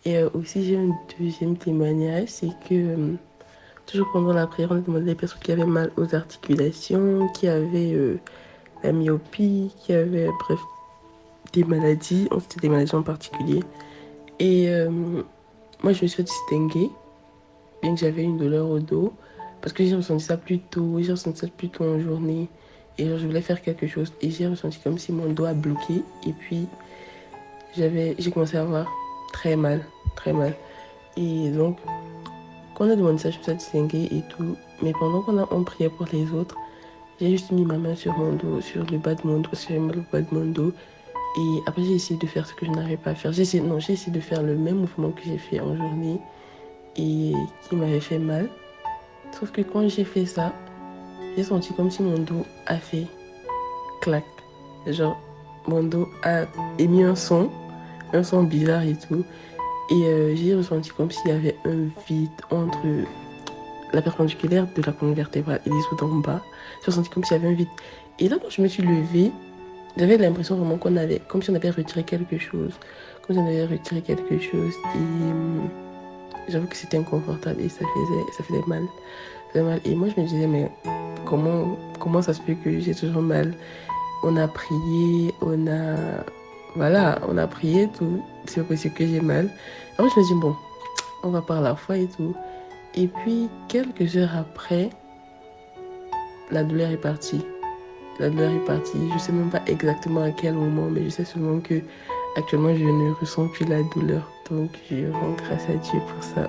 Et aussi, j'ai un deuxième témoignage, c'est que toujours pendant la prière, on a demandé des personnes qui avaient mal aux articulations, qui avaient la myopie, qui avaient, bref, des maladies, c'était des maladies en particulier. Et moi, je me suis fait distinguer, bien que j'avais une douleur au dos, parce que j'ai ressenti ça plus tôt, j'ai ressenti ça plus tôt en journée. Et genre, je voulais faire quelque chose, et j'ai ressenti comme si mon dos a bloqué, et puis j'ai commencé à avoir très mal, très mal. Et donc, quand on a demandé ça, je me suis distinguée et tout. Mais pendant on priait pour les autres, j'ai juste mis ma main sur mon dos, sur le bas de mon dos, parce que j'avais mal au bas de mon dos. Et après, j'ai essayé de faire ce que je n'arrivais pas à faire. J'ai essayé de faire le même mouvement que j'ai fait en journée et qui m'avait fait mal. Sauf que quand j'ai fait ça, j'ai senti comme si mon dos a fait clac. Genre, mon dos a émis un son bizarre et tout. Et j'ai ressenti comme s'il y avait un vide entre la perpendiculaire de la colonne vertébrale et les os d'en bas. J'ai ressenti comme s'il y avait un vide. Et là, quand je me suis levée, j'avais l'impression vraiment comme si on avait retiré quelque chose. Comme si on avait retiré quelque chose. Et j'avoue que c'était inconfortable et ça faisait mal. Ça faisait mal. Et moi, je me disais, mais comment ça se fait que j'ai toujours mal? On a prié, voilà, on a prié tout. C'est pas possible que j'ai mal. Alors, je me dis, bon, on va par la foi et tout. Et puis, quelques heures après, la douleur est partie. La douleur est partie. Je sais même pas exactement à quel moment, mais je sais seulement que actuellement je ne ressens plus la douleur. Donc je rends grâce à Dieu pour ça.